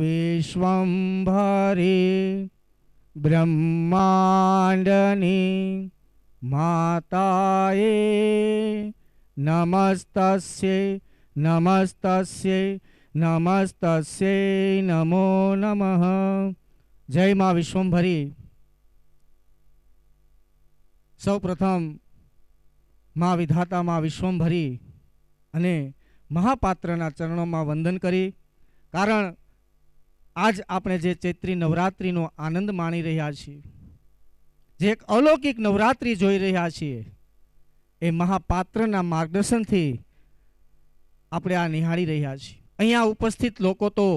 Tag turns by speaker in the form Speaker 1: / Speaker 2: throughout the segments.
Speaker 1: વિશ્વંભરી બ્રહ્માંડની માતાએ નમસ્તસ્યૈ નમસ્તસ્યૈ નમસ્તસ્યૈ નમો નમઃ. જય મા વિશ્વંભરી. સૌ પ્રથમ મા વિધાતા મા વિશ્વંભરી અને મહાપાત્રના ચરણોમાં વંદન કરી, કારણ આજ આપણે જે ચૈત્રી નવરાત્રિનો આનંદ માણી રહ્યા છીએ, જે એક અલૌકિક નવરાત્રિ જોઈ રહ્યા છીએ, એ મહાપાત્રના માર્ગદર્શનથી આપણે આ નિહાળી રહ્યા છીએ. અહીંયા ઉપસ્થિત લોકો તો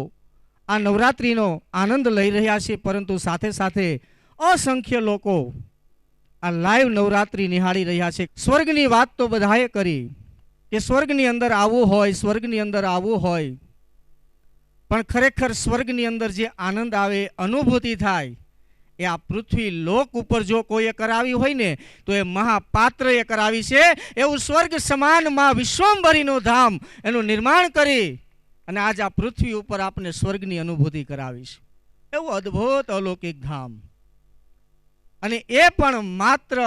Speaker 1: આ નવરાત્રિનો આનંદ લઈ રહ્યા છે, પરંતુ સાથે સાથે અસંખ્ય લોકો આ લાઈવ નવરાત્રિ નિહાળી રહ્યા છે. સ્વર્ગની વાત તો બધાએ કરી કે સ્વર્ગની અંદર આવવું હોય, સ્વર્ગની અંદર આવવું હોય, પણ ખરેખર સ્વર્ગની અંદર જે આનંદ આવે, અનુભૂતિ થાય, એ આ પૃથ્વી લોક ઉપર જો કોઈએ કરાવી હોય ને તો એ મહાપાત્રએ કરાવી છે. એવું સ્વર્ગ સમાન માં વિશ્વંભરીનું ધામ એનું નિર્માણ કરી અને આજ આ પૃથ્વી ઉપર આપણે સ્વર્ગની અનુભૂતિ કરાવી છે. એવું અદ્ભુત અલૌકિક ધામ, અને એ પણ માત્ર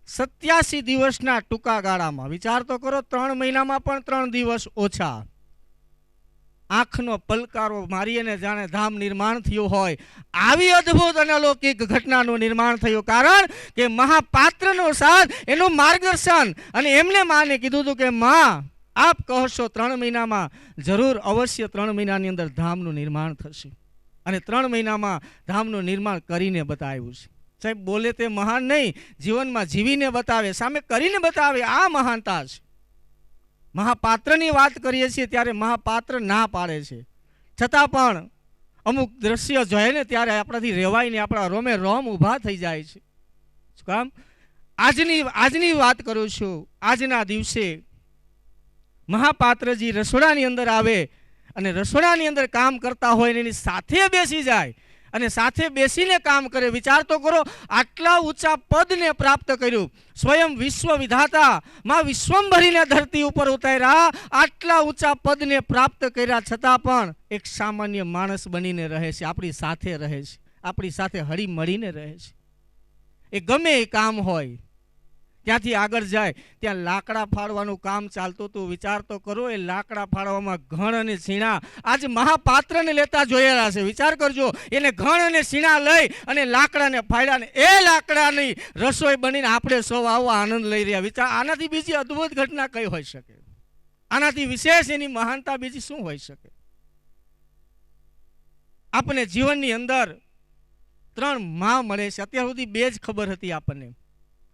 Speaker 1: 87 દિવસના ટૂંકા ગાળામાં. વિચાર તો કરો, 3 મહિનામાં પણ 3 દિવસ ઓછા. આંખનો પલકારો મારી અને જાણે ધામ નિર્માણ થયું હોય, આવી અદ્ભુત અને અલૌકિક ઘટનાનું નિર્માણ થયું. કારણ કે મહાપાત્રનો સાથ, એનું માર્ગદર્શન, અને એમને માને કીધું હતું કે માં આપ કહશો 3 મહિનામાં જરૂર અવશ્ય 3 મહિનાની અંદર ધામનું નિર્માણ થશે. અને 3 મહિનામાં ધામનું નિર્માણ કરીને બતાવ્યું છે. સાહેબ બોલે તે મહાન નહીં, જીવનમાં જીવીને બતાવે, સામે કરીને બતાવે, આ મહાનતા છે. મહાપાત્રની વાત કરીએ છીએ ત્યારે મહાપાત્ર ના પાડે છે, છતાં પણ અમુક દ્રશ્ય જોઈએ ને ત્યારે આપણાથી રહેવાય ને, આપણા રોમે રોમ ઊભા થઈ જાય છે. શું કામ? આજની વાત કરું છું. આજના દિવસે મહાપાત્રજી રસોડાની અંદર આવે અને રસોડાની અંદર કામ કરતા હોય ને એની સાથે બેસી જાય અને સાથે બેસીને કામ કરે. વિચાર તો કરો, આટલા ઊંચા પદને પ્રાપ્ત કર્યું. સ્વયં વિશ્વ વિધાતા માં વિશ્વંભરીને ધરતી ઉપર ઉતાર્યા, આટલા ઊંચા પદને પ્રાપ્ત કર્યા છતાં પણ એક સામાન્ય માણસ બનીને રહે છે, આપણી સાથે રહે છે, આપણી સાથે હળી મળીને રહે છે. એ ગમે એ કામ હોય ત્યાંથી આગળ જાય. ત્યાં લાકડા ફાડવાનું કામ ચાલતું હતું. વિચાર તો કરો, એ લાકડા ફાડવામાં ઘણ અને સીણા આજ મહાપાત્રને લેતા જોયેલા છે. વિચાર કરજો, એને ઘણ અને સીણા લઈ અને લાકડાને ફાડ્યા, ને એ લાકડાની રસોઈ બનીને આપણે સૌ આવો આનંદ લઈ રહ્યા. વિચાર, આનાથી બીજી અદ્ભુત ઘટના કઈ હોઈ શકે? આનાથી વિશેષ એની મહાનતા બીજી શું હોઈ શકે? આપણે જીવનની અંદર 3 માં મળે છે. અત્યાર સુધી 2 જ ખબર હતી આપણને.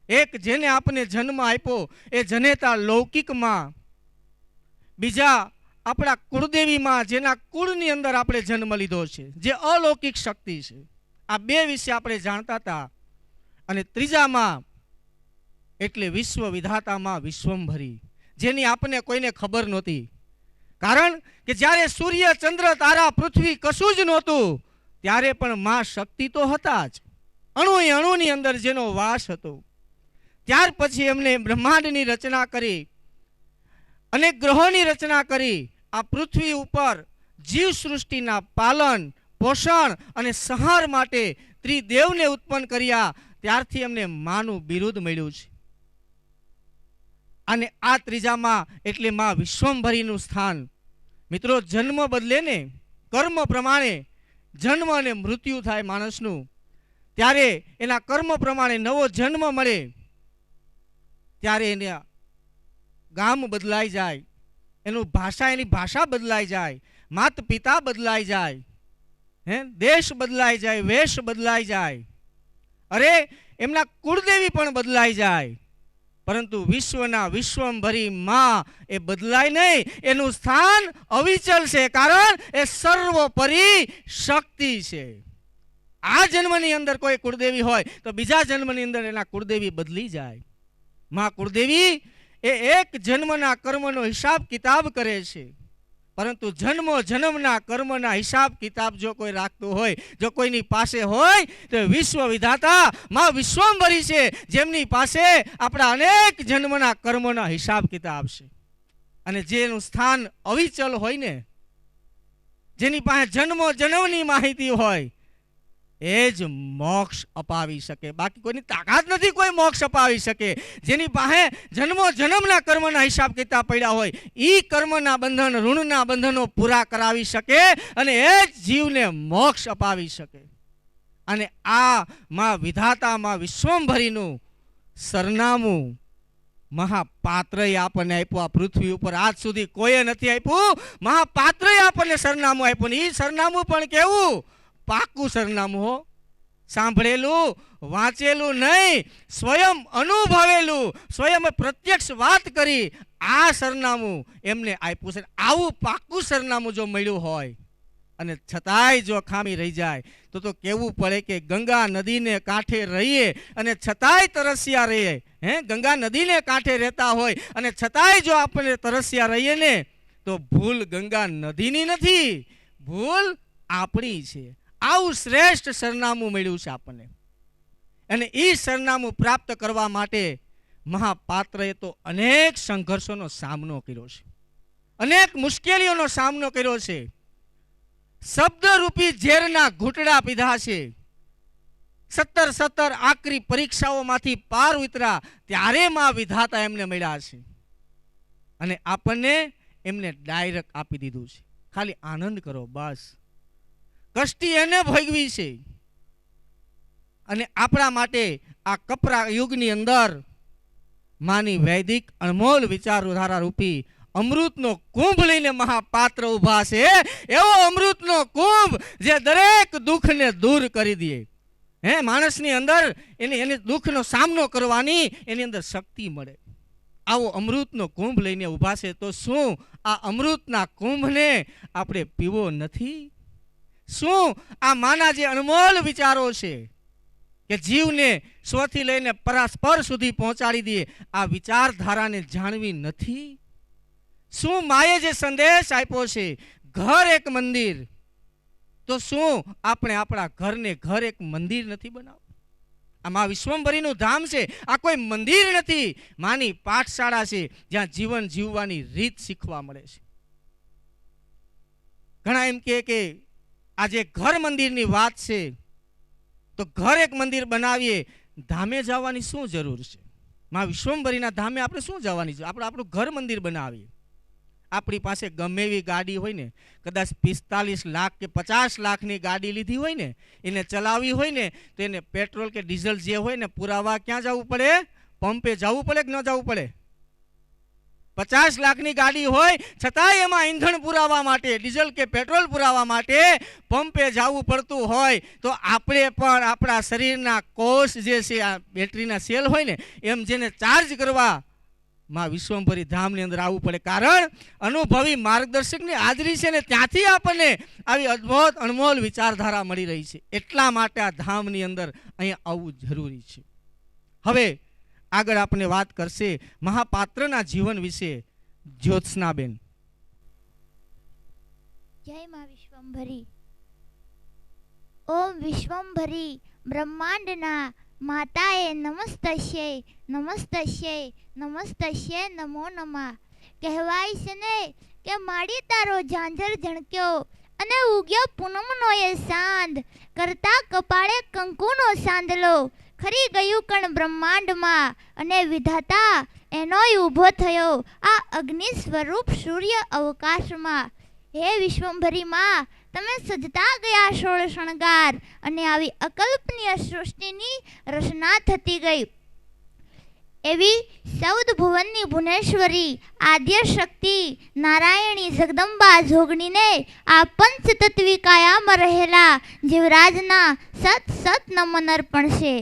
Speaker 1: એક જેને આપણે જન્મ આપ્યો એ જનેતા લૌકિક માં, બીજા આપણા કુળદેવી માં, જેના કુળની અંદર આપણે જન્મ લીધો છે, જે અલૌકિક શક્તિ છે. આ 2 વિશે આપણે જાણતા હતા. અને ત્રીજા માં એટલે વિશ્વ વિધાતા માં વિશ્વંભરી, જેની આપણને કોઈને ખબર નહોતી. કારણ કે જ્યારે સૂર્ય, ચંદ્ર, તારા, પૃથ્વી કશું જ નહોતું ત્યારે પણ માં શક્તિ તો હતા જ. અણુની અંદર જેનો વાસ હતો. ત્યાર પછી એમને બ્રહ્માંડની રચના કરી, અનેક ગ્રહોની રચના કરી. આ પૃથ્વી ઉપર જીવ સૃષ્ટિના પાલન, પોષણ અને સંહાર માટે ત્રિદેવને ઉત્પન્ન કર્યા. ત્યારથી એમને માનું બિરુદ મળ્યું છે. અને આ ત્રીજામાં એટલે માં વિશ્વંભરીનું સ્થાન. મિત્રો, જન્મ બદલે ને, કર્મ પ્રમાણે જન્મ અને મૃત્યુ થાય માણસનું, ત્યારે એના કર્મ પ્રમાણે નવો જન્મ મળે, ત્યારે એને ગામ બદલાઈ જાય, એની ભાષા બદલાઈ જાય, માત પિતા બદલાઈ જાય, દેશ બદલાઈ જાય, વેશ બદલાઈ જાય, અરે એમના કુળદેવી પણ બદલાઈ જાય. પરંતુ વિશ્વના વિશ્વંભરી માં એ બદલાય નહીં. એનું સ્થાન અવિચલ છે, કારણ એ સર્વોપરી શક્તિ છે. આ જન્મની અંદર કોઈ કુળદેવી હોય તો બીજા જન્મની અંદર એના કુળદેવી બદલી જાય. માં કુળદેવી એ એક જન્મના કર્મનો હિસાબ કિતાબ કરે છે, પરંતુ જન્મના કર્મના હિસાબ કિતાબ જો કોઈ રાખતું હોય, જો કોઈની પાસે હોય, તો વિશ્વ વિધાતા માં વિશ્વંભરી છે, જેમની પાસે આપણા અનેક જન્મના કર્મના હિસાબ કિતાબ છે. અને જેનું સ્થાન અવિચલ હોય ને, જેની પાસે જન્મો જન્મની માહિતી હોય એ જ મોક્ષ અપાવી શકે, બાકી કોઈની તાકાત નથી કોઈ મોક્ષ અપાવી શકે. જેની પાસે જન્મો જન્મના કર્મના હિસાબ કિતાબ પડ્યા હોય એ કર્મના બંધન ઋણના બંધનો પૂરા કરાવી શકે અને એ જ જીવને મોક્ષ અપાવી શકે. અને આ માં વિધાતા માં વિશ્વંભરીનું સરનામું મહાપાત્રએ આપણને આપ્યું. આ પૃથ્વી ઉપર આજ સુધી કોઈએ નથી આપ્યું, મહાપાત્રએ આપણને સરનામું આપ્યું. એ સરનામું પણ કેવું? પાકું સરનામું હો, સાંભળેલું વાંચેલું નહીં, સ્વયં અનુભવેલું, સ્વયં પ્રત્યક્ષ વાત કરી આ સરનામું એમને આપ્યું છે. આવું પાકું સરનામું જો મળ્યું હોય અને છતાંય જો ખામી રહી જાય તો કહેવું પડે કે ગંગા નદીને કાંઠે રહીએ અને છતાંય તરસ્યા રહીએ. ગંગા નદીને કાંઠે રહેતા હોય અને છતાંય જો આપણે તરસ્યા રહીએ ને તો ભૂલ ગંગા નદીની નથી, ભૂલ આપણી છે. આવું શ્રેષ્ઠ સરનામું મળ્યું છે આપણને. અને એ સરનામું પ્રાપ્ત કરવા માટે મહાપાત્રએ તો અનેક સંઘર્ષોનો સામનો કર્યો છે, અનેક મુશ્કેલીઓનો સામનો કર્યો છે. શબ્દરૂપી ઝેરના ઘૂંટડા પીધા છે. 17 આકરી પરીક્ષાઓમાંથી પાર ઉતર્યા ત્યારે માં વિધાતા એમને મળ્યા છે અને આપણને એમને ડાયરેક્ટ આપી દીધું છે. ખાલી આનંદ કરો બસ. કષ્ટી એને ભોગવી છે અને આપણા માટે આ કપરા યુગની અંદર માની વૈદિક અનમોલ વિચારધારા રૂપી અમૃતનો કુંભ લઈને મહાપાત્ર ઉભા છે. એવો અમૃતનો કુંભ જે દરેક દુઃખને દૂર કરી દે. માણસની અંદર એને દુઃખનો સામનો કરવાની એની અંદર શક્તિ મળે. આવો અમૃતનો કુંભ લઈને ઉભા છે. તો શું આ અમૃતના કુંભને આપણે પીવો નથી? શું આ માના જે અનમોલ વિચારો છે કે જીવને સ્વથી લઈને પરસ્પર સુધી પહોંચાડી દે, આ વિચારધારાને જાણવી નથી? શું માએ જે સંદેશ આપ્યો છે ઘર એક મંદિર, તો શું આપણે આપણા ઘરને ઘર એક મંદિર નથી બનાવવું? આ મા વિશ્વંભરીનું ધામ છે, આ કોઈ મંદિર નથી, માની પાઠશાળા છે જ્યાં જીવન જીવવાની રીત શીખવા મળે છે. ઘણા એમ કે આ જે ઘર મંદિરની વાત છે તો ઘર એક મંદિર બનાવીએ, ધામે જવાની શું જરૂર છે? મા વિશ્વંભરીના ધામે આપણે શું જવાની છે? આપણે આપણું ઘર મંદિર બનાવીએ. આપણી પાસે ગમે એવી ગાડી હોય ને, કદાચ 45 લાખ કે 50 લાખની ગાડી લીધી હોય ને, એને ચલાવવી હોય ને તો એને પેટ્રોલ કે ડીઝલ જે હોય ને પુરાવા ક્યાં જવું પડે? પંપે જવું પડે કે ન જવું પડે? 50 લાખની ગાડી હોય છતાંય એમાં ઈંધણ પુરાવા માટે, ડીઝલ કે પેટ્રોલ પુરાવા માટે પંપે જવું પડતું હોય તો આપણે પણ આપણા શરીરના કોષ જે છે, આ બેટરીના સેલ હોય ને, એમ જેને ચાર્જ કરવા માં વિશ્વંભરી ધામની અંદર આવવું પડે. કારણ અનુભવી માર્ગદર્શકની હાજરી છે ને ત્યાંથી આપણને આવી અદ્ભુત અનમોલ વિચારધારા મળી રહી છે. એટલા માટે આ ધામની અંદર અહીંયા આવવું જરૂરી છે. હવે આગળ આપણે વાત કરશે મહાપાત્રના જીવન વિશે જ્યોત્સનાબેન.
Speaker 2: જય માં વિશ્વંભરી. ઓમ વિશ્વંભરી બ્રહ્માંડના માતાએ નમસ્તસ્ય નમસ્તસ્ય નમસ્તસ્ય નમો નમઃ. કહેવાય છે ને કે માડી તારો ઝાંઝર ઝણક્યો અને ઉગ્યો પૂનમનો એ સાંદ, કરતા કપાળે કંકુનો સાંદલો, ખરી ગયું કણ બ્રહ્માંડમાં અને વિધાતા એનોય ઊભો થયો આ અગ્નિ સ્વરૂપ સૂર્ય અવકાશમાં. હે વિશ્વંભરી માં, તમે સજતા ગયા 16 શણગાર અને આવી અકલ્પનીય સૃષ્ટિની રચના થતી ગઈ. એવી 14 ભુવનની ભુવનેશ્વરી આદ્ય શક્તિ નારાયણી જગદંબા જોગણીને આ પંચતત્વી કાયામાં રહેલા જીવરાજના સત નમન અર્પણ છે.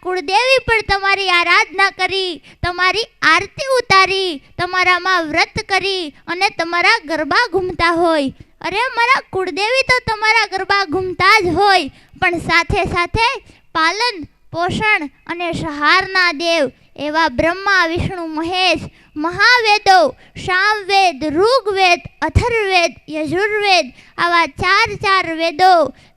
Speaker 2: કુળદેવી પર તમારી આરાધના કરી, તમારી આરતી ઉતારી, તમારામાં વ્રત કરી અને તમારા ગરબા ઘૂમતા હોય. અરે મારા કુળદેવી તો તમારા ગરબા ઘૂમતા જ હોય, પણ સાથે સાથે પાલન પોષણ અને સહારના દેવ એવા બ્રહ્મા વિષ્ણુ મહેશ મહાવેદો સામવેદ ઋગ્વેદ અથર્વવેદ યજુર્વેદ આવા 4 વેદો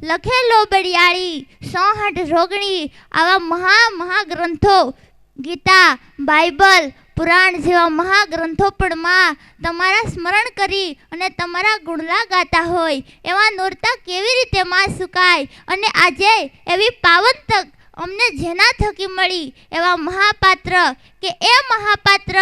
Speaker 2: લખેલો બળિયાળી 66 જોગણી આવા મહાગ્રંથો ગીતા બાઇબલ પુરાણ જેવા મહાગ્રંથો પણ માં તમારા સ્મરણ કરી અને તમારા ગુણલા ગાતા હોય એવા નોરતા કેવી રીતે માં સુકાય? અને આજે એવી પાવન તક અમને જેના થકી મળી એવા મહાપાત્ર કે એ મહાપાત્ર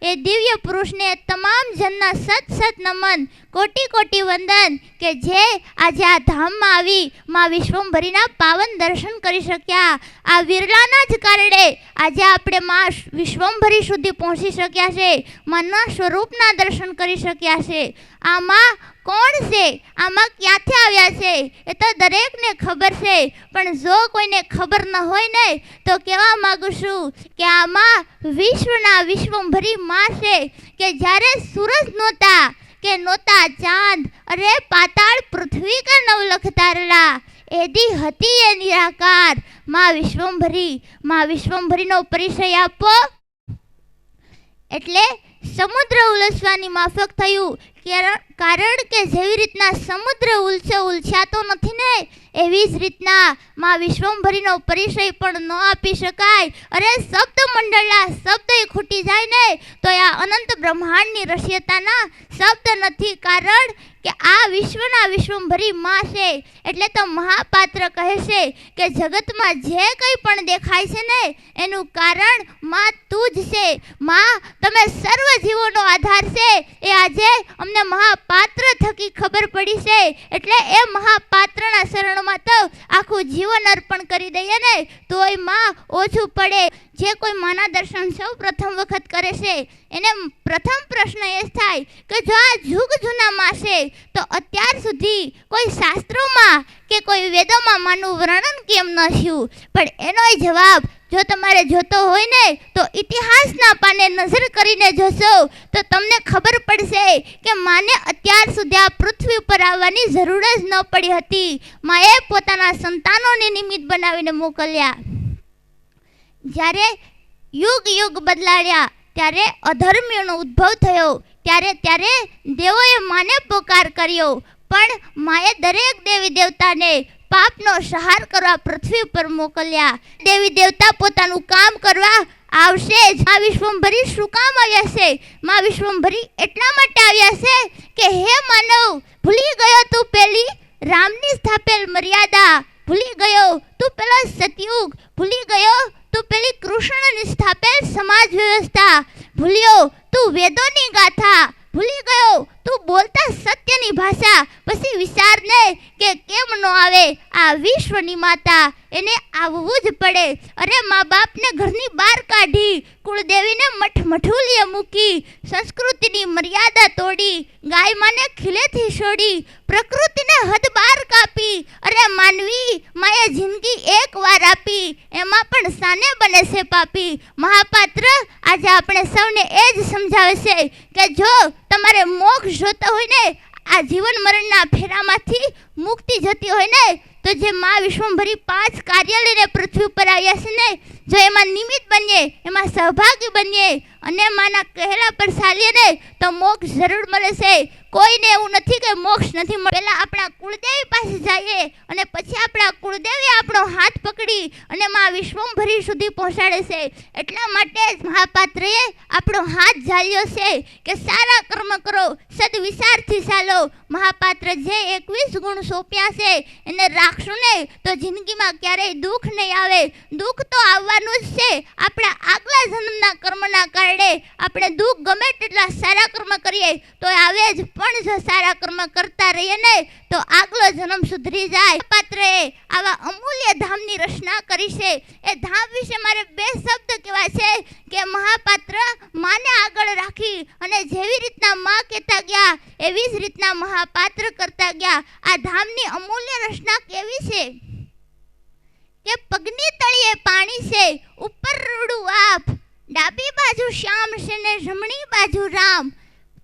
Speaker 2: એ દિવ્ય પુરુષને તમામ જનના સત સત નમન, કોટી કોટી વંદન કે જે આજે આ ધામમાં આવી માં વિશ્વંભરીના પાવન દર્શન કરી શક્યા. આ વિરલાના જ કારણે આજે આપણે માં વિશ્વંભરી સુધી પહોંચી શક્યા છે, મનના સ્વરૂપના દર્શન કરી શક્યા છે. આમાં કોણ છે, આમાં ક્યાંથી આવ્યા છે એ તો દરેકને ખબર છે, પણ જો કોઈને ખબર ન હોય ને તો કહેવા માંગુ છું કે આમાં વિશ્વના વિશ્વંભરી માં છે કે જ્યારે સૂરજ નહોતા કે નહોતા ચાંદ, અરે પાતાળ પૃથ્વી કે નવલખ તારલા, એદી હતી એ નિરાકાર માં વિશ્વંભરી. માં વિશ્વંભરીનો પરિચય આપો એટલે સમુદ્ર ઉલસવાની માફક થયું. કારણ કે જેવી રીતના સમુદ્ર ઉલછાતો નથી ને એવી જ રીતના માં વિશ્વંભરીનો પરિચય પણ ન આપી શકાય. અરે શબ્દ મંડળના શબ્દ ખૂટી જાય ને તો આ અનંત બ્રહ્માંડની રસ્યતાના શબ્દ નથી. કારણ કે આ વિશ્વના વિશ્વંભરી માં છે એટલે તો મહાપાત્ર કહે છે કે જગતમાં જે કંઈ પણ દેખાય છે ને એનું કારણ માં તું જ છે. માં તમે સર્વ જીવોનો આધાર છે એ આજે અમને મહાપાત્ર થકી ખબર પડી છે. એટલે એ મહાપાત્રના શરણમાં તો આખું જીવન અર્પણ કરી દઈએ ને તોય માં ઓછું પડે. જે કોઈ માના દર્શન સૌ પ્રથમ વખત કરે છે એને પ્રથમ પ્રશ્ન એ થાય કે જો આ જુગ જૂનામાં છે તો અત્યાર સુધી કોઈ શાસ્ત્રોમાં કે કોઈ વેદોમાં માનું વર્ણન કેમ ન થયું? પણ એનોય જવાબ જો તમારે જોતો હોય ને તો ઇતિહાસના પાને નજર કરીને જોશો તો તમને ખબર પડશે કે માને અત્યાર સુધી આ પૃથ્વી ઉપર આવવાની જરૂર જ ન પડી હતી. માએ પોતાના સંતાનોને નિમિત્ત બનાવીને મોકલ્યા. જ્યારે યુગ યુગ બદલાયા ત્યારે અધર્મીઓનો ઉદ્ભવ થયો, ત્યારે દેવોએ માને પોકાર કર્યો, પણ માએ દરેક દેવી દેવતાને પાપનો સહાર કરવા પૃથ્વી પર મોકલ્યા. દેવી દેવતા પોતાનું કામ કરવા આવશે જ. માં વિશ્વંભરી શું કામ આવ્યા છે? માં વિશ્વંભરી એટલા માટે આવ્યા છે કે હે માનવ, ભૂલી ગયો તું પેલી રામની સ્થાપેલ મર્યાદા, ભૂલી ગયો તું પેલો સતયુગ, ભૂલી ગયો તું પેલી કૃષ્ણની સ્થાપેલ સમાજ વ્યવસ્થા, ભૂલ્યો તું વેદોની ગાથા, ભૂલી ગયો તું બોલતા સત્યની ભાષા. પછી વિચારને કે કેમ ન આવે આ વિશ્વની માતા, એને આવવું જ પડે. અરે મા બાપને ઘરની બહાર કાઢી, કુળદેવીને મઠમઠુલીએ મૂકી, સંસ્કૃતિની મર્યાદા તોડી, ગાય માને ખીલેથી છોડી, પ્રકૃતિને હદ બાર કાપી. અરે માનવી માએ જિંદગી એક વાર આપી, એમાં પણ સાને બને છે પાપી. મહાપાત્ર આજે આપણે સૌને એ જ સમજાવે છે કે જો તમારે મોક્ષ જોતો હોય ને, આ જીવન મરણના ફેરામાંથી મુક્તિ જતી હોય ને તો જે માં વિશ્વંભરી 5 કાર્ય લઈને પૃથ્વી ઉપર આવ્યા છે ને, જો એમાં નિમિત્ત બનીએ, એમાં સહભાગી બનીએ અને માના કહેલા પર ચાલીએ ને તો મોક્ષ જરૂર મળે છે. કોઈને એવું નથી કે મોક્ષ નથી મળે. પહેલા આપણા કુળદેવી પાસે જઈએ અને પછી આપણા કુળદેવી આપણો હાથ પકડી અને માં વિશ્વંભરી સુધી પહોંચાડે છે. એટલા માટે જ મહાપાત્રએ આપણો હાથ ઝાલ્યો છે કે સારા કર્મ કરો, સદવિચારથી ચાલો. મહાપાત્ર જે 21 ગુણ સોંપ્યા છે એને રાખશું ને તો જિંદગીમાં ક્યારેય દુઃખ નહીં આવે. દુઃખ તો આવવાનું જ છે. આપણા આગલા જન્મના કર્મના કારણે આપણે દુઃખ ગમે તેટલા સારા કર્મ કરીએ તો આવે જ, પણ જો સારા કર્મ કરતા રહીએ ને તો આગલો જન્મ સુધરી જાય. પાત્રએ આવા અમૂલ્ય ધામની રચના કરી છે. એ ધામ વિશે મારે 2 શબ્દ કહેવા છે કે મહાપાત્ર માને આગળ રાખી અને જેવી રીતના માં કહેતા ગયા એવી જ રીતના મહાપાત્ર કરતા ગયા. આ ધામની અમૂલ્ય રચના કેવી છે કે પગની તળિયે પાણી છે, ઉપર રૂડું આપ, ડાબી બાજુ શ્યામ છે ને જમણી બાજુ રામ,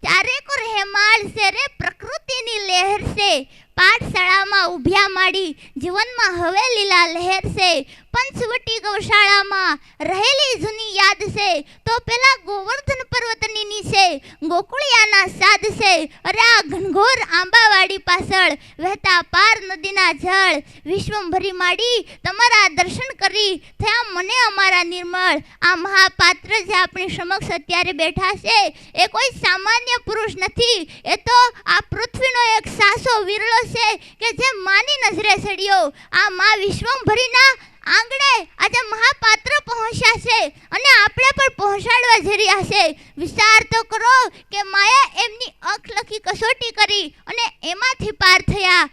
Speaker 2: ચારે કોર હેમાળ છે રે પ્રકૃતિની લહેર છે, પાઠશાળામાં ઉભ્યા માડી જીવનમાં હવે લીલા લહેર છે. પંચવટી ગૌશાળામાં રહેલી જૂની યાદ છે તો પેલા ગોવર્ધન પર્વતની નીચે ગોકુળિયાના સાદ છે. અરે આ ઘનઘોર આંબાવાડી પાછળ વહેતા પાર નદીના જળ વિશ્વંભરી માડી તમારા દર્શન કરી થયા મને અમારા નિર્મળ. આ મહાપાત્ર જે આપણી સમક્ષ અત્યારે બેઠા છે એ કોઈ સામાન્ય પુરુષ નથી. એ તો આ પૃથ્વીનો એક સાસો વિરલો છે કે જે માની નજરે ચડ્યો. આ મા વિશ્વંભરીના આંગણે આજે મહાપાત્ર પહોંચ્યા છે અને આપણે પણ પહોંચાડવા જઈ રહ્યા છે. વિચાર તો કરો કે માએ એમની અખલખી કસોટી કરી અને એમાંથી પાર થયા.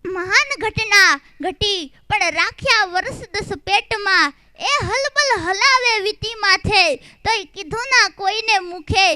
Speaker 2: મહાન ઘટના ઘટી પણ રાખ્યા વર્ષ 10 પેટમાં. એ હલબલ હલાવે વીતી માથે તોય કીધું ના કોઈને મુખે.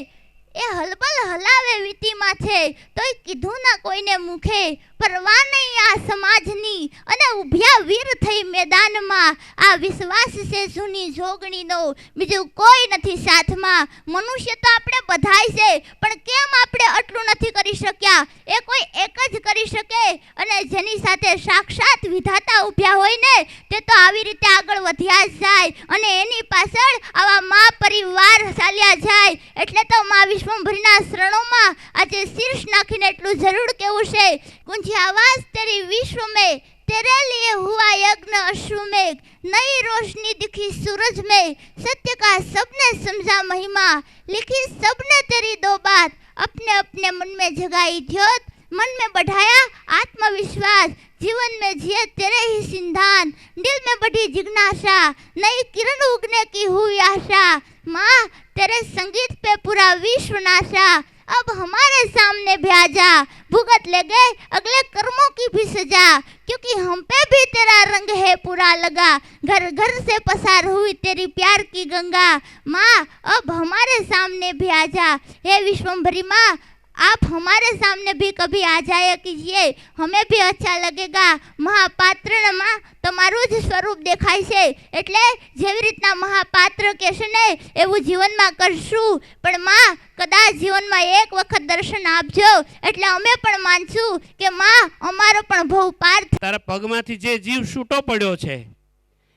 Speaker 2: એ હલબલ હલાવે વીતી માથે તોય કીધું ના કોઈને મુખે. પરવા નહીં આ સમાજની અને ઉભ્યા વીર થઈ મેદાનમાં. આ વિશ્વાસ છે જૂની જોગણીનો, બીજું કોઈ નથી સાથમાં. મનુષ્ય તો આપણે બધાય છે પણ કેમ આપણે આટલું નથી કરી શક્યા? એ કોઈ એક જ કરી શકે અને જેની સાથે સાક્ષાત વિધાતા ઉભ્યા હોય ને તે તો આવી રીતે આગળ વધ્યા જ જાય અને એની પાછળ આવા મા પરિવાર ચાલ્યા જાય. એટલે તો મા વિશ્વંભરીના શરણોમાં આજે શીર્ષ નાખીને એટલું જરૂર કેવું છે, ગુંજી आवाज तेरी विश्व में, तेरे लिए हुआ यज्ञ अश्वमेघ. नई रोशनी दिखी सूरज में, सत्य का सबने समझा महिमा. लिखी सबने तेरी दो बात, अपने अपने मन में जगाई ज्योत. मन में बढ़ाया आत्मविश्वास, जीवन में जिए तेरे ही सिंधान. दिल में बढ़ी जिज्ञासा, नई किरण उगने की हुई आशा. माँ तेरे संगीत पे पूरा विश्व नाशा. अब हमारे सामने भी आजा, भुगत ले गए अगले कर्मों की भी सजा. क्योंकि हम पे भी तेरा रंग है पूरा लगा, घर घर से पसार हुई तेरी प्यार की गंगा. माँ अब हमारे सामने भी आजा. हे विश्वंभरी माँ, आप हमारे सामने भी कभी आ जाया कीजिए, हमें भी अच्छा लगेगा. મહાપાત્રમાં તમારું જ સ્વરૂપ દેખાય છે એટલે જેવી રીતના મહાપાત્ર કહેશે ને એવું જીવનમાં કરશું. પણ માં કદાચ જીવનમાં એક વખત દર્શન આપજો એટલે અમે પણ માનશું કે માં અમારો પણ ભવ પાર.
Speaker 3: તારા પગમાંથી જે જીવ છૂટો પડ્યો છે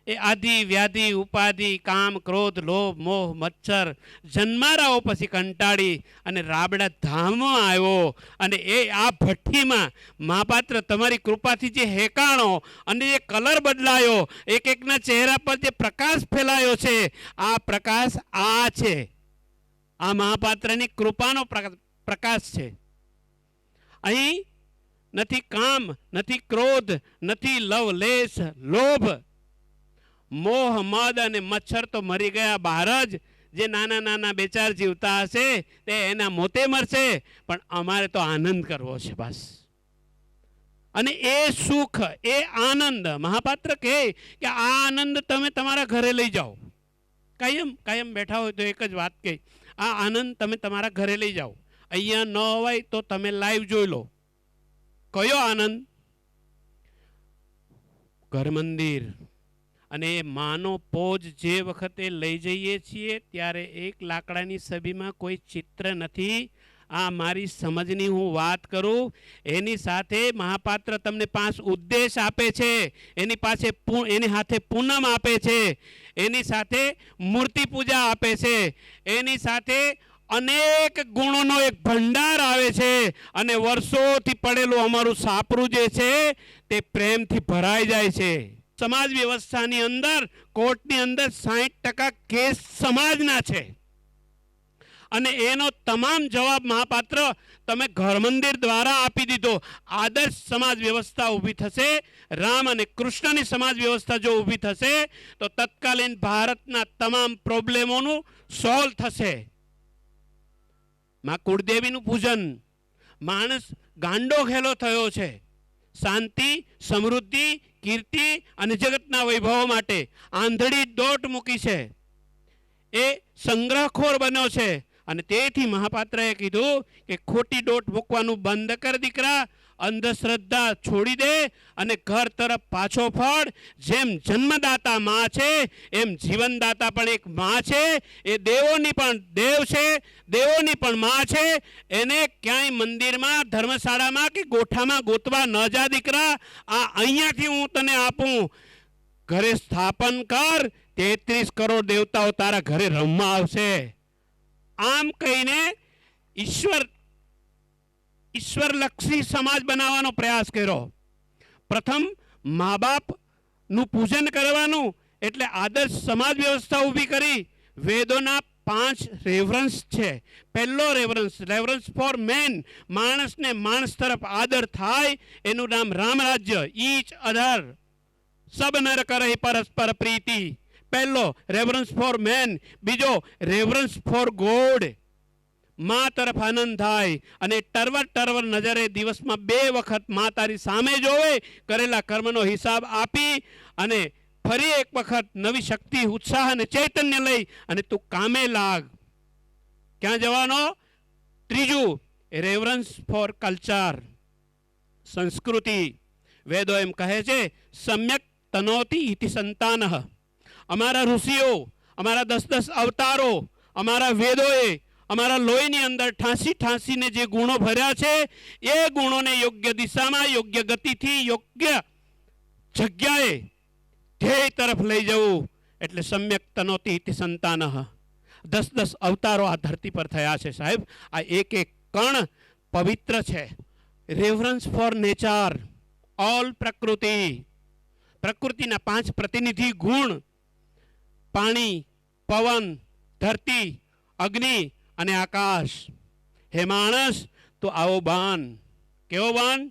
Speaker 3: એ આદિ વ્યાધિ ઉપાધિ કામ ક્રોધ લોભ મોહ મચ્છર જન્મારાઓ પછી કંટાળી અને રાબડા ધામમાં આવ્યો અને એ આ ભઠ્ઠીમાં મહાપાત્ર તમારી કૃપાથી જે હેકાણો અને જે કલર બદલાયો, એક એકના ચહેરા પર જે પ્રકાશ ફેલાયો છે, આ પ્રકાશ આ છે, આ મહાપાત્રની કૃપાનો પ્રકાશ છે. અહીં નથી કામ, નથી ક્રોધ, નથી લવલેશ લોભ મોહ મદ અને મચ્છર તો મરી ગયા બહાર જ. જે નાના નાના બે ચાર જીવતા હશે તે એના મોતે મરશે, પણ અમારે તો આનંદ કરવો છે બસ. અને એ સુખ એ આનંદ મહાપાત્ર કહે કે આ આનંદ તમે તમારા ઘરે લઈ જાઓ. કાયમ બેઠા હોય તો એક જ વાત કહે, આ આનંદ તમે તમારા ઘરે લઈ જાઓ. અહીંયા ન હોય તો તમે લાઈવ જોઈ લો. કયો આનંદ? ઘર મંદિર અને માનો પોજ જે વખતે લઈ જઈએ છીએ ત્યારે એક લાકડાની છબીમાં કોઈ ચિત્ર નથી. આ મારી સમજની હું વાત કરું. એની સાથે મહાપાત્ર તમને 5 ઉદ્દેશ આપે છે, એની હાથે પૂનમ આપે છે, એની સાથે મૂર્તિ પૂજા આપે છે, એની સાથે અનેક ગુણોનો એક ભંડાર આવે છે અને વર્ષોથી પડેલું અમારું સાપરું જે છે તે પ્રેમથી ભરાઈ જાય છે. સમાજ વ્યવસ્થાની અંદર કોર્ટની અંદર 60% કેસ સમાજના છે અને એનો તમામ જવાબ મહાપાત્ર તમે ઘર મંદિર દ્વારા આપી દીધો. આદર્શ સમાજ વ્યવસ્થા ઊભી થશે, રામ અને કૃષ્ણની સમાજ વ્યવસ્થા જો ઊભી થશે તો તત્કાલીન ભારતના તમામ પ્રોબ્લેમોનું સોલ્વ થશે. માં કુળદેવીનું પૂજન, માણસ ગાંડો ખેલો થયો છે શાંતિ સમૃદ્ધિ કીર્તિ અને જગતના વૈભવો માટે. આંધળી દોટ મૂકી છે, એ સંગ્રહખોર બન્યો છે. અને તેથી મહાપાત્રએ કીધું કે ખોટી દોટ મૂકવાનું બંધ કર દીકરા, અંધશ્રદ્ધા છોડી દે અને ઘર તરફ પાછો ફળ. જેમ જન્મદાતા માં છે એમ જીવનદાતા પણ એક માં છે. એ દેવોની પણ દેવ છે, દેવોની પણ માં છે. એને ક્યાંય મંદિરમાં, ધર્મશાળામાં કે ગોઠામાં ગોતવા ન જા દીકરા. આ અહીંયાથી હું તને આપું. ઘરે સ્થાપન કર, 33 કરોડ દેવતાઓ તારા ઘરે રમવા આવશે. આમ કહીને ઈશ્વરલક્ષી સમાજ બનાવવાનો પ્રયાસ કર્યો. પ્રથમ મા બાપનું પૂજન કરવાનું, એટલે આદર્શ સમાજ વ્યવસ્થા ઊભી કરી. વેદોના 5 રેવરન્સ છે. પહેલો રેવરન્સ ફોર મેન, માણસને માણસ તરફ આદર થાય, એનું નામ રામરાજ્ય. ઈચ અધર સબ નર કરહી પરસ્પર પ્રીતિ. પહેલો રેવરન્સ ફોર મેન. બીજો રેવરન્સ ફોર ગોડ, માં તરફ આનંદ થાય અને ટરવર નજરે દિવસમાં 2 વખત માં તારી સામે જોવે, કરેલા કર્મનો હિસાબ આપી અને ફરી એક વખત નવી શક્તિ, ઉત્સાહ અને ચૈતન્ય લઈ અને તું કામે લાગ. ક્યાં જવાનો? ત્રીજું રેવરન્સ ફોર કલ્ચર, સંસ્કૃતિ. વેદો એમ કહે છે સમ્યક તનોતિ ઇતિ સંતાનઃ. અમારા ઋષિઓ, અમારા 10 અવતારો, અમારા વેદોએ અમારા લોહીની અંદર ઠાંસીને જે ગુણો ભર્યા છે, એ ગુણોને યોગ્ય દિશામાં, યોગ્ય ગતિથી, યોગ્ય જગ્યાએ ધ્યેય તરફ લઈ જવું, એટલે સમ્યક તનોતિ ઇતિ સંતાનઃ. 10 અવતારો આ ધરતી પર થયા છે સાહેબ. આ એક કણ પવિત્ર છે. રેવરન્સ ફોર નેચર, ઓલ પ્રકૃતિ. પ્રકૃતિના 5 પ્રતિનિધિ ગુણ: પાણી, પવન, ધરતી, અગ્નિ અને આકાશ. હે માણસ, તો આવો બાન. કેવો બાન?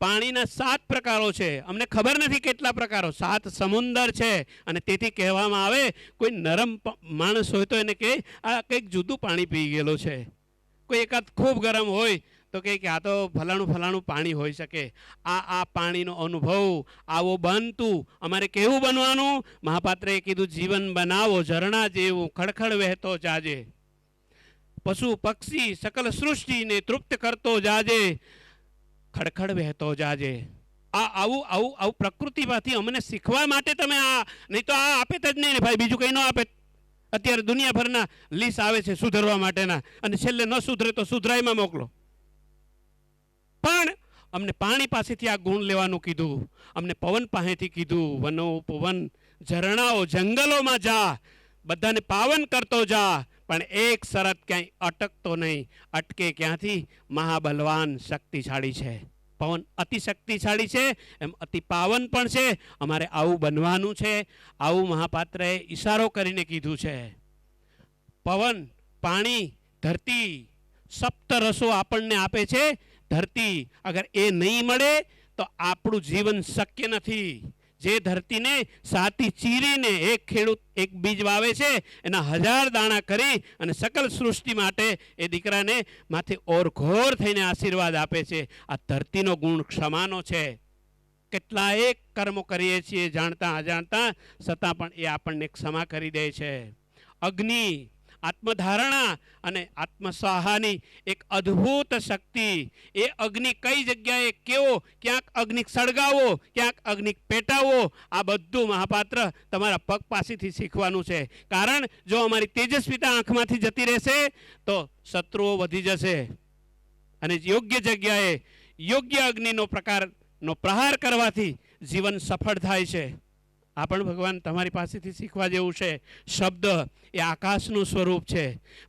Speaker 3: પાણીના 7 પ્રકારો છે. અમને ખબર નથી કેટલા પ્રકારો. 7 સમુંદર છે. અને તેથી કહેવામાં આવે, કોઈ નરમ માણસ હોય તો એને કહે આ કંઈક જુદું પાણી પી ગયેલો છે. કોઈ એકાદ ખૂબ ગરમ હોય તો કહે કે આ તો ફલાણું પાણી હોઈ શકે. આ પાણીનો અનુભવ આવો બનતું. અમારે કેવું બનવાનું? મહાપાત્રએ કીધું જીવન બનાવો ઝરણા જેવું, ખડખડ વહેતો જાજે. પશુ પક્ષી સકલ સૃષ્ટિને તૃપ્ત કરતો જાજે, ખડખડ વહેતો જાજે. આવું પ્રકૃતિમાંથી અમને શીખવા માટે તમે આ, નહીં તો આ આપે જ નહીં ને ભાઈ, બીજું કંઈ ન આપે. અત્યારે દુનિયાભરના લીસ આવે છે સુધરવા માટેના, અને છેલ્લે ન સુધરે તો સુધરાઈમાં મોકલો. પણ અમને પાણી પાસેથી આ ગુણ લેવાનું કીધું, અમને પવન પાસેથી કીધું. વનો પવન, ઝરણાઓ, જંગલોમાં જા, બધાને પાવન કરતો જા, પણ એક શરત, ક્યાંય અટકતો નહીં. અટકે ક્યાંથી? મહાબલવાન શક્તિશાળી છે. પવન અતિ શક્તિશાળી છે, એમ અતિ પાવન પણ છે. અમારે આવું બનવાનું છે. આવું મહાપાત્રએ ઈશારો કરીને કીધું છે. પવન, પાણી, ધરતી, 7 રસો આપણને આપે છે. ધરતી અગર એ નહીં મળે તો આપણું જીવન શક્ય નથી. જે ધરતીને સાતી ચીરીને એક ખેડૂત એક બીજ વાવે છે, એના 1000 દાણા કરી અને સકલ સૃષ્ટિ માટે એ દીકરાને માથે ઓરઘોર થઈને આશીર્વાદ આપે છે. આ ધરતીનો ગુણ ક્ષમાનો છે. કેટલાય કર્મો કરીએ છીએ જાણતા અજાણતા, છતાં પણ એ આપણને ક્ષમા કરી દે છે. અગ્નિ, આત્મધારણા અને આત્મસહાની એક અદ્ભુત શક્તિ. એ અગ્નિ કઈ જગ્યાએ કેવો, ક્યાંક અગ્નિ સળગાવો, ક્યાંક અગ્નિ પેટાવો, આ બધું મહાપાત્ર તમારા પગ પાસેથી શીખવાનું છે. કારણ જો અમારી તેજસ્વીતા આંખમાંથી જતી રહેશે તો શત્રુઓ વધી જશે, અને યોગ્ય જગ્યાએ યોગ્ય અગ્નિનો પ્રહાર કરવાથી જીવન સફળ થાય છે. આ પણ ભગવાન તમારી પાસેથી શીખવા જેવું છે. શબ્દ એ આકાશનું સ્વરૂપ છે.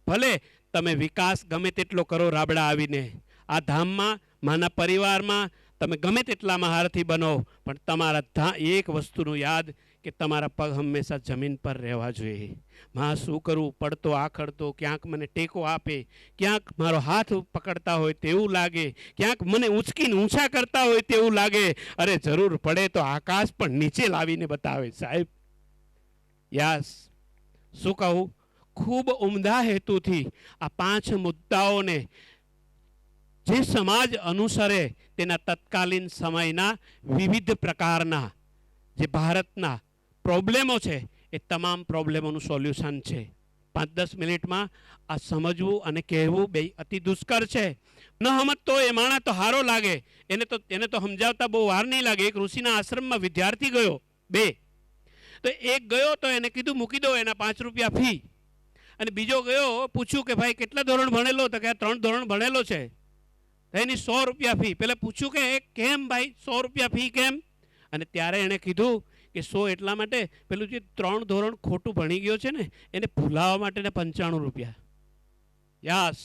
Speaker 3: ભલે તમે વિકાસ ગમે તેટલો કરો રાબડા આવીને, આ ધામમાં, માના પરિવારમાં તમે ગમે તેટલા મહારથી બનો, પણ તમારા એક વસ્તુનું યાદ કે તમારા પગ હંમેશા જમીન પર રહેવા જોઈએ. માં શું કરું, પડતો આખડતો, ક્યાંક મને ટેકો આપે, ક્યાંક મારો હાથ પકડતા હોય તેવું લાગે, ક્યાંક મને ઊંચકીને ઊંચા કરતા હોય તેવું લાગે. અરે જરૂર પડે તો આકાશ પણ નીચે લાવીને બતાવે સાહેબ. યસ, શું કહું, ખૂબ ઉમદા હેતુથી આ 5 મુદ્દાઓને જે સમાજ અનુસરે તેના તત્કાલીન સમયના વિવિધ પ્રકારના જે ભારતના પ્રોબ્લેમો છે, એ તમામ પ્રોબ્લેમોનું સોલ્યુશન છે. 5-10 મિનિટમાં આ સમજવું અને કહેવું બે અતિ દુષ્કર છે. ન સમજતો એ માણસ તો હારો લાગે, એને તો સમજાવતા બહુ વાર નહીં લાગે. એક ઋષિના આશ્રમમાં વિદ્યાર્થી ગયો, 2 તો એક ગયો તો એને કીધું મૂકી દો એના 5 રૂપિયા ફી, અને બીજો ગયો પૂછ્યું કે ભાઈ કેટલા ધોરણ ભણેલો, તો કે 3 ધોરણ ભણેલો છે, તો એની 100 રૂપિયા ફી. પેલા પૂછ્યું કે કેમ ભાઈ 100 રૂપિયા ફી કેમ? અને ત્યારે એણે કીધું કે 100 એટલા માટે, પેલું જે 3 ધોરણ ખોટું ભણી ગયો છે ને એને ભૂલાવવા માટે 95 રૂપિયા. યસ,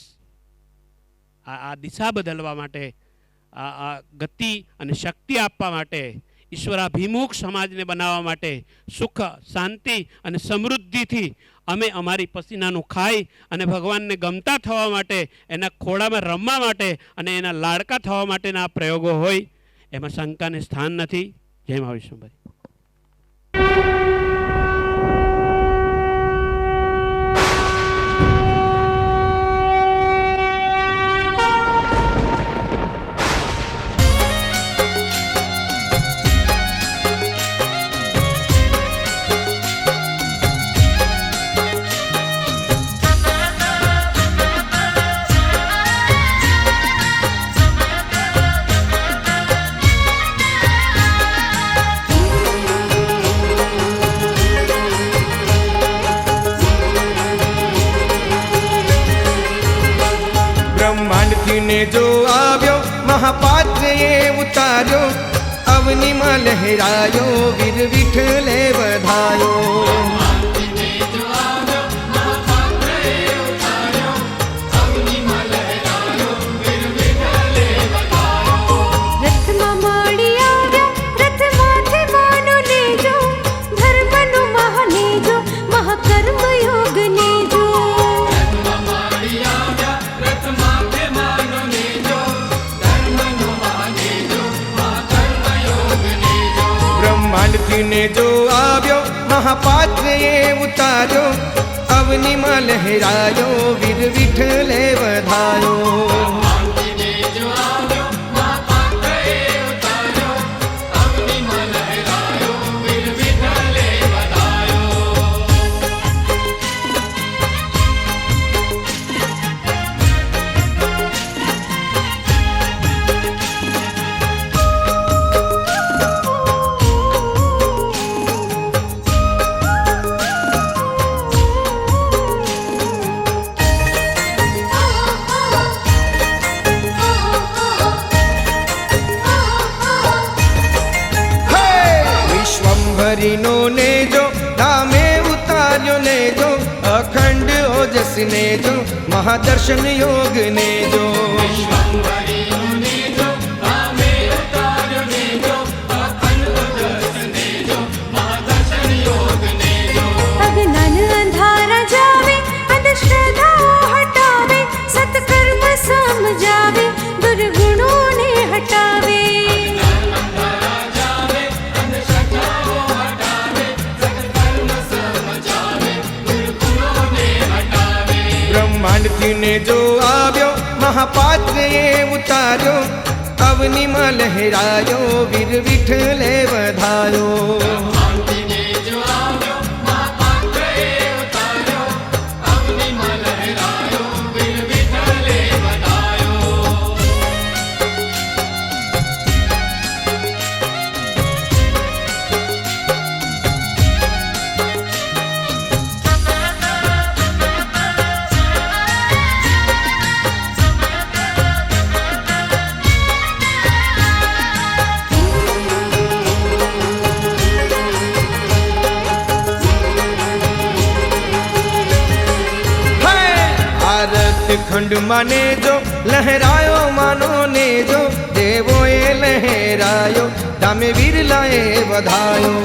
Speaker 3: આ દિશા બદલવા માટે, આ ગતિ અને શક્તિ આપવા માટે, ઈશ્વરાભિમુખ સમાજને બનાવવા માટે, સુખ શાંતિ અને સમૃદ્ધિથી અમે અમારી પસીનાનું ખાઈ અને ભગવાનને ગમતા થવા માટે, એના ખોળામાં રમવા માટે અને એના લાડકા થવા માટેના આ પ્રયોગો હોય, એમાં શંકાને સ્થાન નથી. જય મા વિષ્ણુભાઈ.
Speaker 4: ને જો આવ્યો મહાપાત્ર એ ઉતાર્યો, અવનીમાં લહેરાયો, વીર વિઠ્ઠલે વધાયો.
Speaker 5: રથમાં માડી આવ્યા, રથ માથે માનો લેજો, ધર્મનો મહાનેજો, મહાકર્મ યોગ નેજો.
Speaker 4: બ્રહ્માંડથી ને જો આવ્યો મહાપાત્ર એ ઉતાર્યો, અવનીમાં લહેરાયો, વીર વિઠ્ઠલે વધાયો. વિશ્વંભરીનો નેજો, ધામે ઉતાર્યો નેજો, અખંડ ઓજસ નેજો, મહાદર્શન યોગ નેજો.
Speaker 5: અજ્ઞાન અંધારા જાવે, અંધશ્રદ્ધાઓ હટાવે, સત્કર્મ સમજાવે, દુર્ગુણોને હટાવે.
Speaker 4: બ્રહ્માંડથી ને જો આવ્યો મહાપાત્ર એ ઉતાર્યો, અવનીમાં લહેરાયો, વીર વિઠ્ઠલે વધાયો. ખંડ માને જો લહેરાયો માનો ને જો, દેવોએ લહેરાયો, ધામે વિરલાએ વધાયો.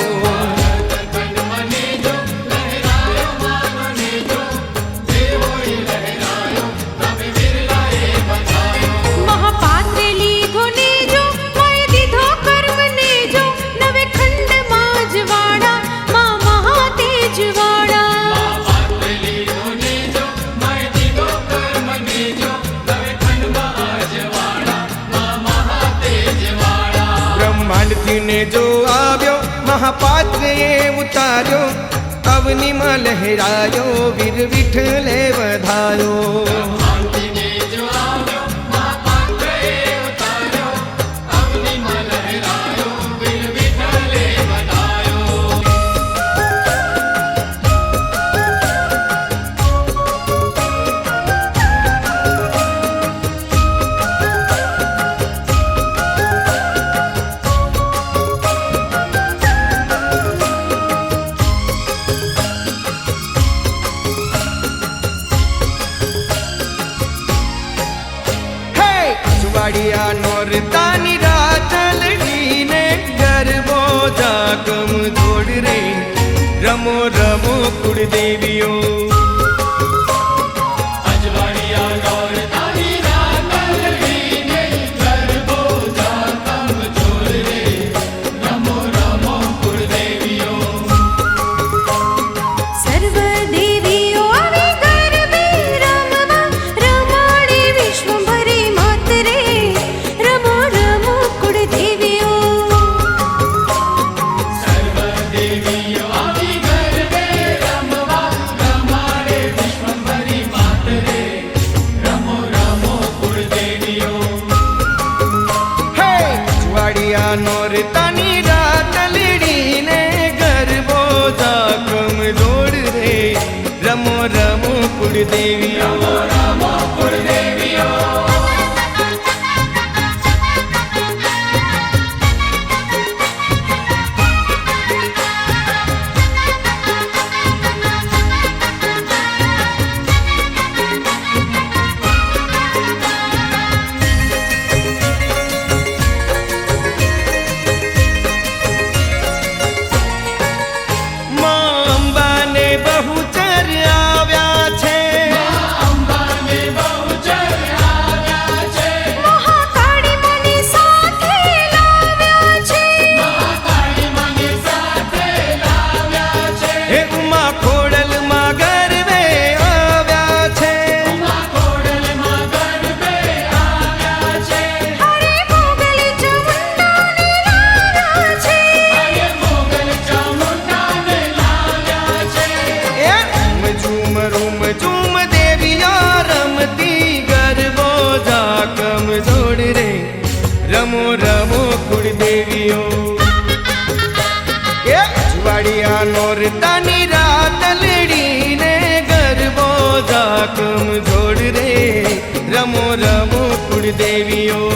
Speaker 5: મહાપાત્રે લીધો નેજો, મોય દીધો કર્મ નેજો, નવે ખંડમાં જવાડા, મા મહાતેજવાડા.
Speaker 4: બ્રહ્માંડથી ને જો આવ્યો મહાપાત્ર એ ઉતાર્યો, અવનીમાં લહેરાયો વીર વિઠ્ઠલે વધાયો. અજવાળિયા નોરતાની રાતલડીને ગરબો જાકમ જોડ રે રમો રમો કુળદેવીઓ. નોરતાની રાતલડીને ગરબો જાકમ જોડ રે રમો રમો કુળદેવીઓ. રમો કુળદેવીઓ. રમો રમો કુળદેવીઓ. અજવાળિયા નોરતાની રાતલડીને ગરબો જાકમ જોડ રે રમો રમો કુળદેવીઓ.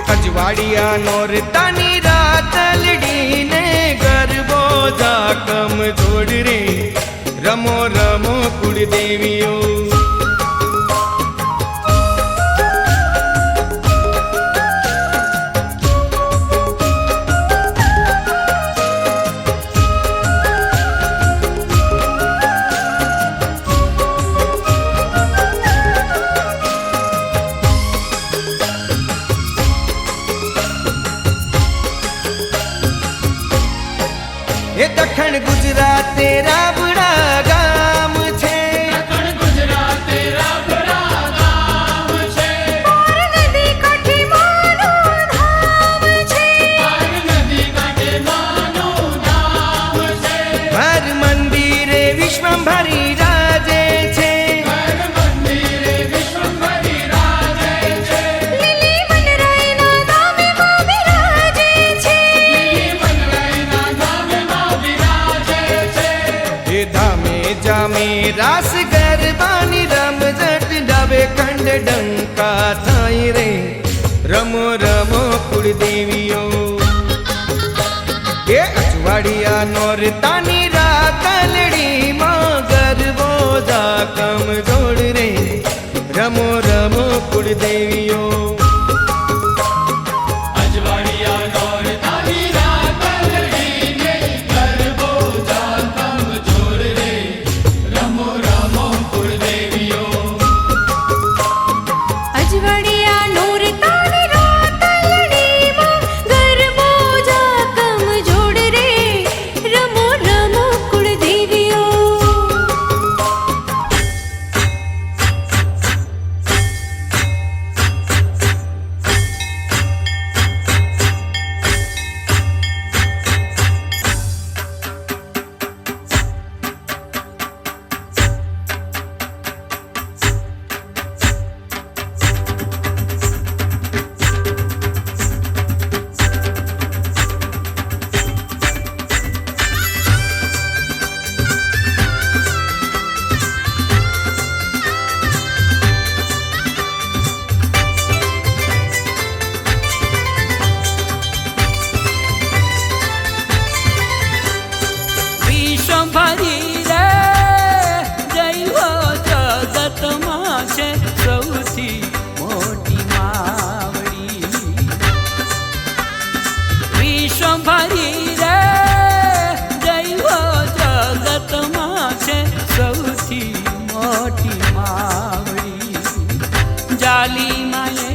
Speaker 4: અજવાળિયા નોરતાની રાતલડીને ગરબો જાકમ જોડ રે રમો રમો કુળદેવીઓ. એ દક્ષિણ ગુજરાતે રાબડા ગામ છે. દક્ષિણ ગુજરાતે રાબડા ગામ છે.
Speaker 5: પાર નદી કાંઠે માનું ધામ છે.
Speaker 4: પાર નદી કાંઠે માનું ધામ છે. હર મંદિરે વિશ્વંભરી રાજે છે. હર મંદિરે વિશ્વંભરી રાજે છે.
Speaker 5: લીલી મનરાયના ધામે માં બિરાજે છે.
Speaker 4: લીલી મનરાયના ધામે એ ધામે જામે રાસ ગરબાની રમઝટ ડાબે ખંડ ડંકા થાય રે રમો રમો કુળદેવીઓ. એ અજવાળિયા નોરતાની રાતલડીમાં ગરબો જાકમ જોડ રે રમો રમો કુળદેવીઓ.
Speaker 5: અજવાળિયા નોરતાની રાતલડીમાં ગરબો જાકમ જોડ રે રમો રમો કુળદેવીઓ.
Speaker 6: વિશ્વભરી રે જય હો જગતમાં છે સૌથી મોટી માવડી. જાલી માએ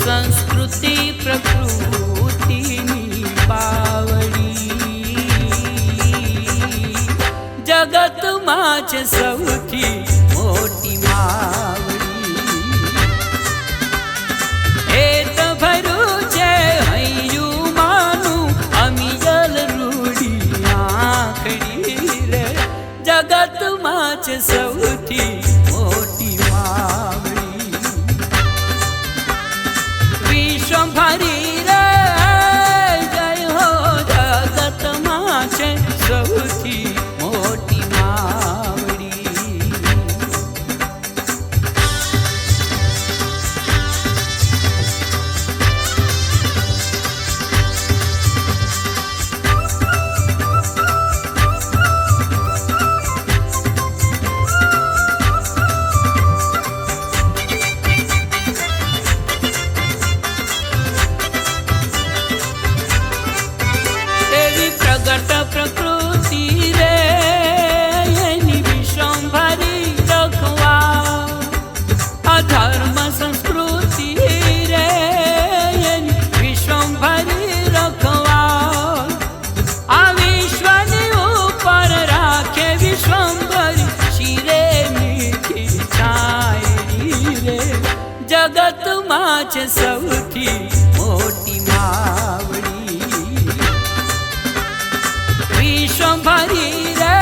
Speaker 6: સંસ્કૃતિ પ્રકૃતિની બાવડી. જગતમાં છે સૌથી મોટી માવડી. હેત ભરું છે હૈયું માનું અમિજલ રૂડી આંખડી રે. જગતમાં છે સૌથી મોટી માવડી. વિશ્વભરી રે જય હો જગતમાં છે સૌથી મોટી માવડી. એવી પ્રગટ પ્રકૃતિ રે એની વિશ્વભરી રખવા. અધર્મ સંસ્કૃતિ રે એની વિશ્વભરી રખવા. આ વિશ્વની ઉપર રાખે વિશ્વભરી શિરે મીઠી છાયડી રે. જગતમાં છે સૌથી મોટી માવડી. વિશ્વભરી રે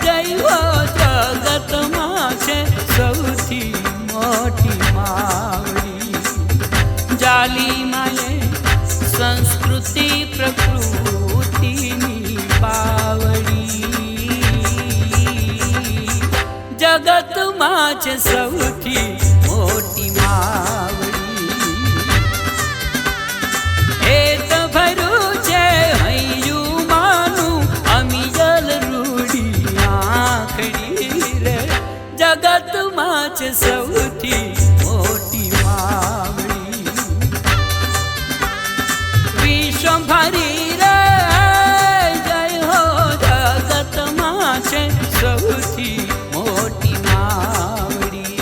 Speaker 6: જય હો જગતમાં છે સૌથી મોટી માવડી. જાલી માએ સંસ્કૃતિ પ્રકૃતિની બાવડી. જગતમાં છે સૌથી મોટી માવડી. હેત ભરું છે હૈયું માનું અમિજલ રૂડી આંખડી રે. જગતમાં છે સૌથી મોટી માવડી. વિશ્વભરી રે જય હો જગતમાં છે સૌથી મોટી માવડી.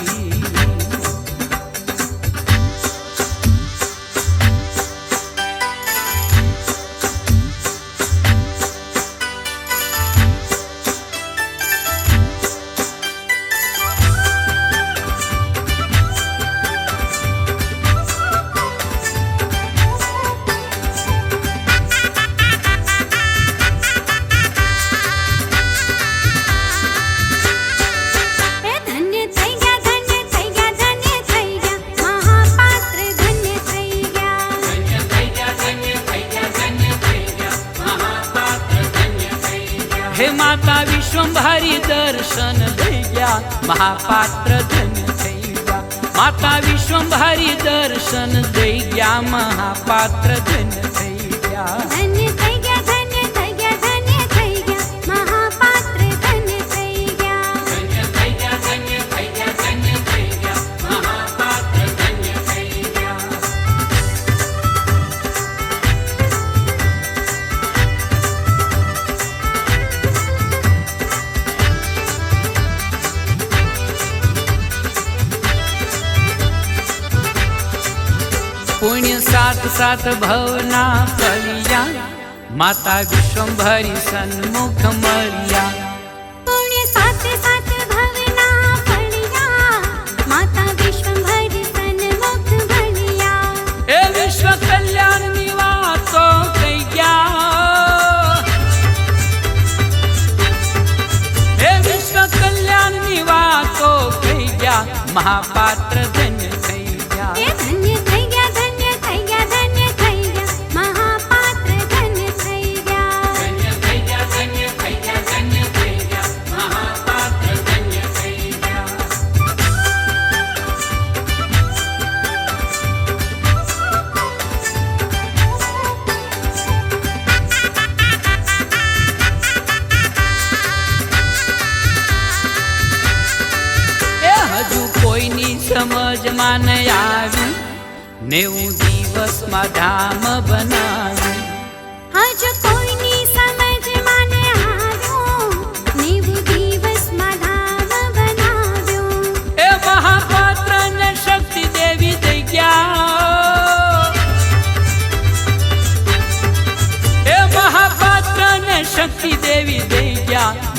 Speaker 5: એ ધન્ય થઈ ગયા ધન્ય થઈ ગયા ધન્ય થઈ ગયા મહાપાત્ર ધન્ય થઈ ગયા.
Speaker 6: હે માતા વિશ્વભરી દર્શન દઈ ગયા મહાપાત્ર ધન્ય થઈ ગયા. માતા વિશ્વભરી દર્શન દઈ ગયા મહાપાત્ર ધન્ય થઈ ગયા.
Speaker 5: ધન્ય થઈ ગયા ધન્ય થઈ ગયા ધન્ય થઈ ગયા મહાપાત્ર ધન્ય થઈ ગયા.
Speaker 6: પુણ્ય સાત સાત ભવના ફળિયા માતા વિશ્વભરી સન્મુખ મળ્યા.
Speaker 5: પુણ્ય સાત સાત ભવના ફળિયા માતા વિશ્વભરી સન્મુખ ભળિયા.
Speaker 6: એ વિશ્વ કલ્યાણની વાતો કહી ગયા. એ વિશ્વ કલ્યાણની વાતો કહી ગયા મહાપાત્ર ધન્ય થઈ ગયા.
Speaker 5: એ ધન્ય થઈ ગયા ધન્ય થઈ ગયા ધન્ય થઈ ગયા મહાપાત્ર ધન્ય થઈ ગયા.
Speaker 6: સમજમાં ન આવ્યું 90 દિવસમાં ધામ બનાવ્યું.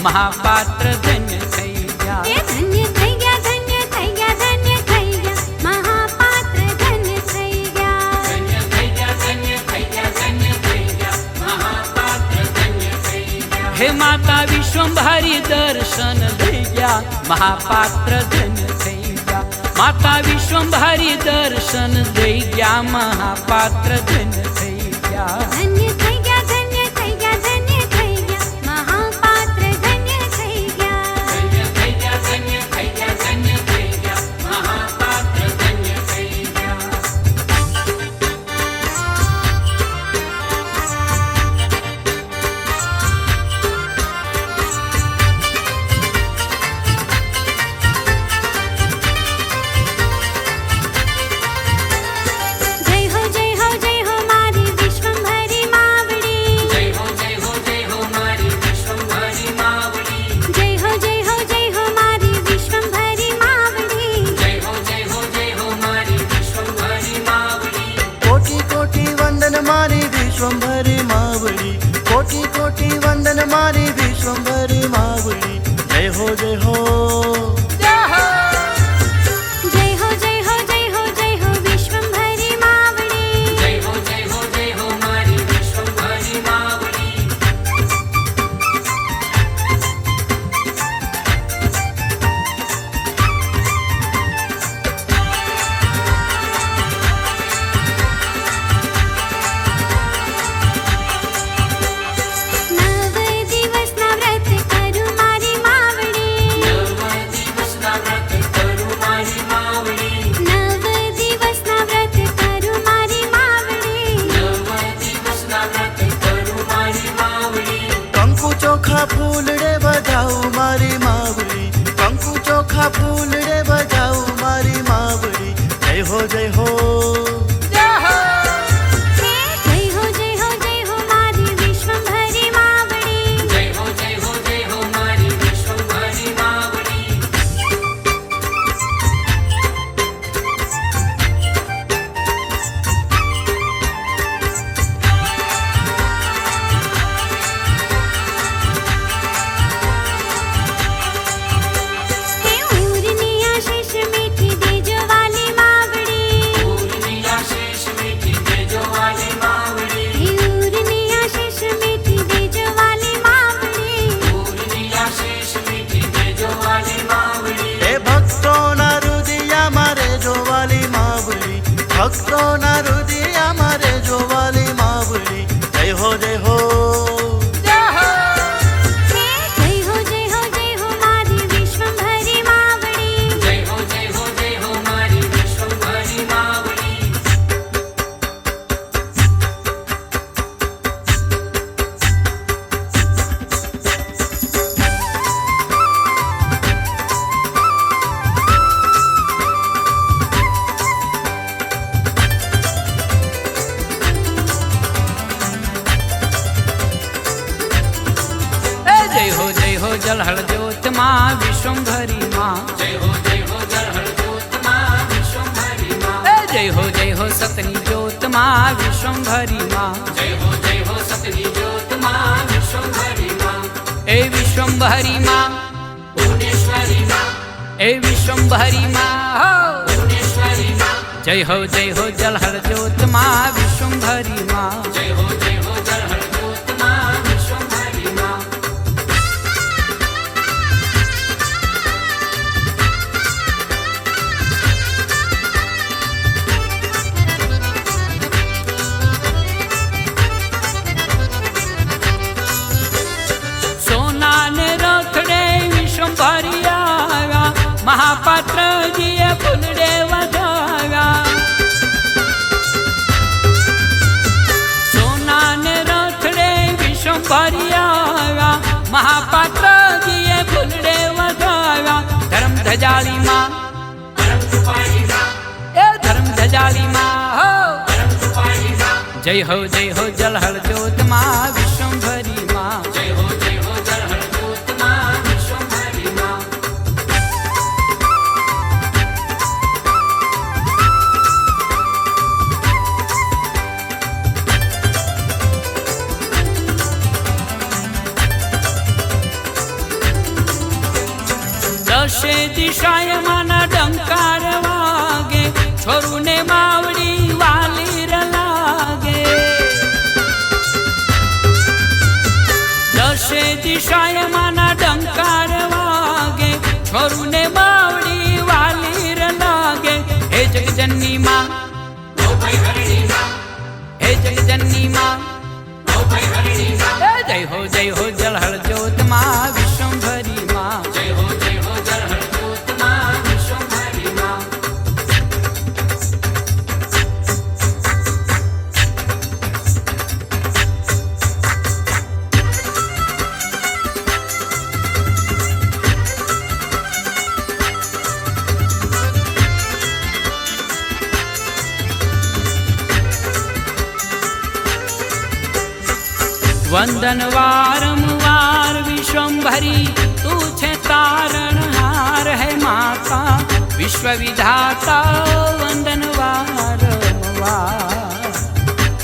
Speaker 6: મહાપાત્ર ધન્ય થઈ ગયા.
Speaker 5: એ ધન્ય થઈ ગયા, ધન્ય થઈ ગયા, ધન્ય થઈ ગયા, મહાપાત્ર ધન્ય થઈ ગયા.
Speaker 6: ધન્ય થઈ ગયા, ધન્ય થઈ ગયા, ધન્ય થઈ ગયા, મહાપાત્ર ધન્ય થઈ ગયા. હે માતા વિશ્વંભરી દર્શન દઈ ગયા, મહાપાત્ર ધન્ય થઈ ગયા. માતા વિશ્વંભરી દર્શન દઈ ગયા, મહાપાત્ર ધન્ય થઈ ગયા.
Speaker 5: ધન્ય થઈ ગયા, ધન્ય થઈ ગયા, ધન્ય થઈ ગયા, મહાપાત્ર ધન્ય થઈ ગયા.
Speaker 6: ધન્ય થઈ ગયા, ધન્ય થઈ ગયા, ધન્ય થઈ ગયા, મહાપાત્ર ધન્ય થઈ ગયા.
Speaker 5: જય હો મારી વિશ્વંભરી માવડી.
Speaker 6: જય હો મારી વિશ્વંભરી માવડી.
Speaker 5: જય હો મારી વિશ્વંભરી માવડી.
Speaker 6: જય હો મારી વિશ્વંભરી માવડી.
Speaker 4: કોટી કોટી વંદન મારી વિશ્વંભરી માવડી, કોટી કોટી વંદન મારી વિશ્વંભરી માવડી. જય હો જય હો.
Speaker 5: જય હો વિશ્વંભરી માવડી.
Speaker 6: જય હો મારી વિશ્વંભરી માવડી.
Speaker 5: નવ દિવસના વ્રત કરું મારી માવડી.
Speaker 6: નવ દિવસના વ્રત કરું મારી માવડી.
Speaker 5: નવ દિવસના વ્રત કરું મારી માવડી.
Speaker 6: નવ દિવસના વ્રત કરું મારી માવડી.
Speaker 4: કંકુ ચોખા ફૂલડે બજાવું મારી માવડી, કંકુ ચોખા ફૂલડે બજાવું મારી માવડી. જય હો જય હો.
Speaker 5: જય હો મારી વિશ્વંભરી માવડી.
Speaker 6: જય હો મારી વિશ્વંભરી માવડી.
Speaker 5: હે ઉરની આશીષ મીઠી દેજો વાલી માવડી.
Speaker 6: પૂરની આશીષ મીઠી દેજો વાલી માવડી.
Speaker 5: હે ઉરની આશીષ મીઠી દેજો વાલી માવડી.
Speaker 6: પૂરની આશીષ મીઠી દેજો વાલી માવડી.
Speaker 4: એ ભક્તોના હૃદયા મારે જોવાલી માવડી, ભક્તોના હૃદયા મારે જોવાલી માવડી. જય હો જય હો.
Speaker 5: જય હો મારી વિશ્વંભરી માવડી.
Speaker 6: જય હો મારી વિશ્વંભરી માવડી. જય હો જલહળ જ્યોત માં વિશ્વંભરી માં. જય હો જલહળ જ્યોત માં વિશ્વંભરી માં. જય હો સતની જ્યોત માં વિશ્વંભરી માં. જય હો સતની જ્યોત માં વિશ્વંભરી માં. એ વિશ્વંભરી માં ભુવનેશ્વરી માં. એ વિશ્વંભરી માં હો ભુવનેશ્વરી માં. જય હો જલહળ જ્યોત માં વિશ્વંભરી માં. જય હો જલહળ જ્યોત માં વિશ્વંભરી માં. સોનાને રખડે વિશ્વંભરી આવ્યા, મહાપાત્રજીએ ફૂલડે વધાવ્યા. સોનાને રખડે વિશ્વંભરી આવ્યા, મહાપાત્રજીએ ફૂલડે વધાવ્યા. ધર્મ ધજાળીમાં એ ધર્મ ધજાળીમાં હો. જય હો જલહળ જ્યોત માં વિશ્વંભરી માં. જય હો જલહળ જ્યોત માં વિશ્વંભરી માં. દશે દિશાએ માના ડંકાર વાગે, છોરુને માવડી વાલીર લાગે. દશે દિશાએ માના ડંકાર વાગે, છોરુને માવડી વાલીર લાગે. હે જગજનની માં, હે જગજનની માં, જય હો જલહળ જ્યોત માં વિશ્વંભરી માં. જય હો જલહળ જ્યોત માં વિશ્વંભરી માં. વંદન વારંવાર વિશ્વંભરી, તું છે તારણહાર હે માતા વિશ્વ વિધાતા. વંદન વારંવાર,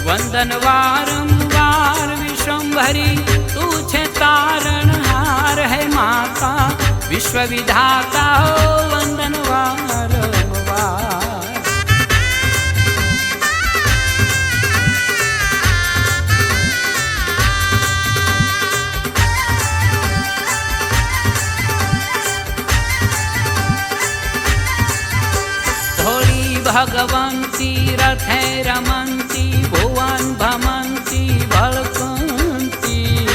Speaker 6: વંદન વારંવાર વિશ્વંભરી, તું છે તારણહાર હે માતા વિશ્વ વિધાતા. વંદન વારંવાર. ભગવંતી રથે રમંતી, ભુવન ભમંતી ભળકંતી.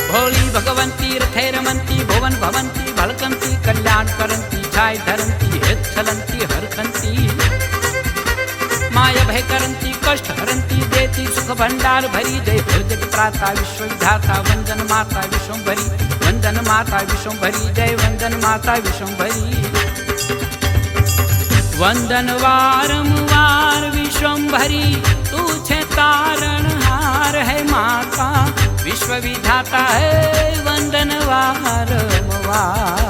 Speaker 6: ભોળી ભગવંતી રથે રમંતી, ભુવન ભમંતી ભળકંતી. કલ્યાણ કરંતી, છાય ધરંતી, હેત છલંતી હરખંતી. માય ભય કરંતી, કષ્ટ હરંતી, દેતી સુખ ભંડાર ભરી. જય હો જગત્રાતા વિશ્વ વિધાતા. વંદન માતા વિશ્વંભરી, વંદન માતા વિશ્વંભરી. જય વંદન માતા વિશ્વંભરી. વંદન વારંવાર વિશ્વંભરી, તું છે તારણહાર હે માતા વિશ્વ વિધાતા. હે વંદન વારંવાર.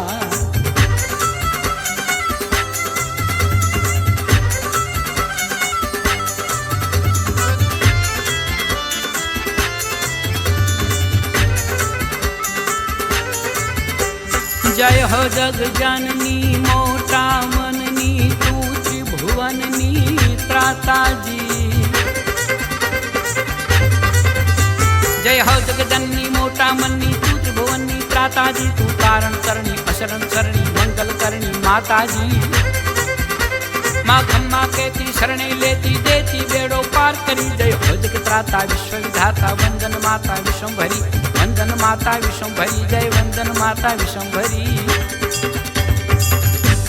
Speaker 6: જય હો જગ જનની મોટા મનની, તું ત્રિભુવનની ત્રાતાજી. જય હો જગજનની મોટા મનની, તું ત્રિભુવનની ત્રાતાજી. તું કારણ કરણી, અશરણ કરણી, મંગલ કરણી માતાજી. માં ખમ્મા કેતી, શરણે લેતી, દેતી બેડો પાર કરી. જય હો જગત્રાતા વિશ્વ વિધાતા. વંદન માતા વિશ્વંભરી, વંદન માતા વિશ્વંભરી. જય વંદન માતા વિશ્વંભરી.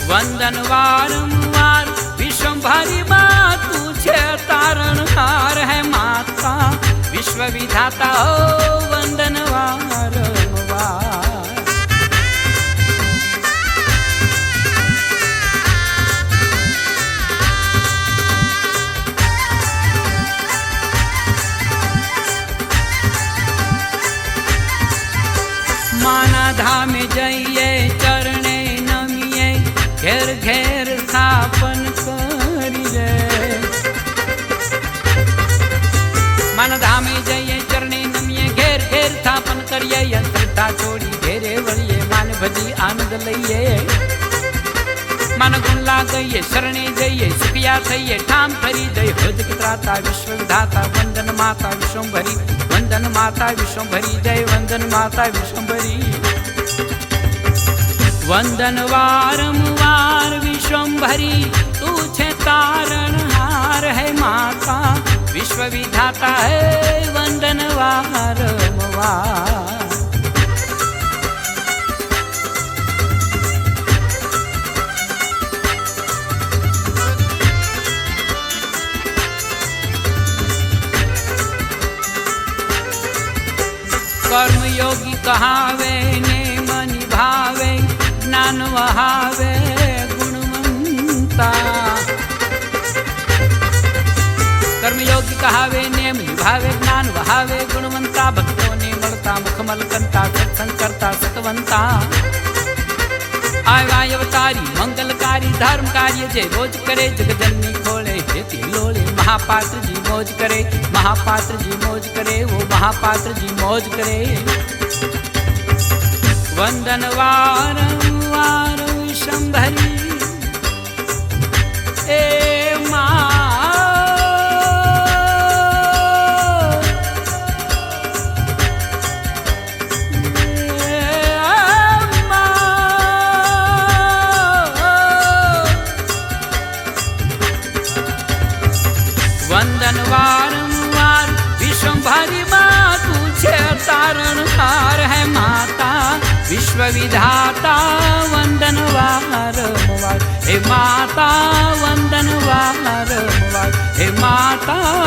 Speaker 6: વંદન વારંવાર વિશ્વંભરી માં, તું છે તારણહાર હે માતા વિશ્વ વિધાતા. હો વંદન વારંવાર. માના ધામે જઈએ, ચરણે નમીએ, ઘેર ઘેર સ્થાપન કરીએ. માના ધામે જઈએ, ચરણે નમીએ, ઘેર ઘેર સ્થાપન કરીએ. યંત્રતા છોડી ઘેરે વળીએ, માન ભજી આનંદ લઈએ. માન ગુણ લાગીએ, શરણે જઈએ, સુખિયા થઈએ ઠામ ફરી. જય હો જગત્રાતા વિશ્વ વિધાતા. વંદન માતા વિશ્વંભરી, વંદન માતા વિશ્વંભરી. જય વંદન માતા વિશ્વંભરી. વંદન વારંવાર વિશ્વંભરી, તું છે તારણહાર હે માતા વિશ્વ વિધાતા. હે વંદન વારંવાર. કર્મયોગી કહાવે ને મની ભાવે, જ્ઞાન વહાવે ગુણવંતા. કર્મયોગી કહાવે નેમ નિભાવે, જ્ઞાન વહાવે ગુણવંતા. ભક્તોને મળતા મુખમલ કંતા, સત્સંગ કરતા સતવંતા. આવ્યા અવતારી મંગલકારી, ધર્મ કાર્ય જે રોજ કરે. જગજનની ખોળે જેથી લોળે, મહાપાત્રજી મોજ કરે, મહાપાત્રજી મોજ કરે. વો મહાપાત્રજી મોજ કરે. વંદન વારંવાર વિશ્વંભરી એ વંદન વારંવાર વિશ્વંભરી માં તું છે તારણહાર હે માતા વિશ્વ વિધાતા વંદન વારંવાર હે માતા વંદન વારંવાર હે માતા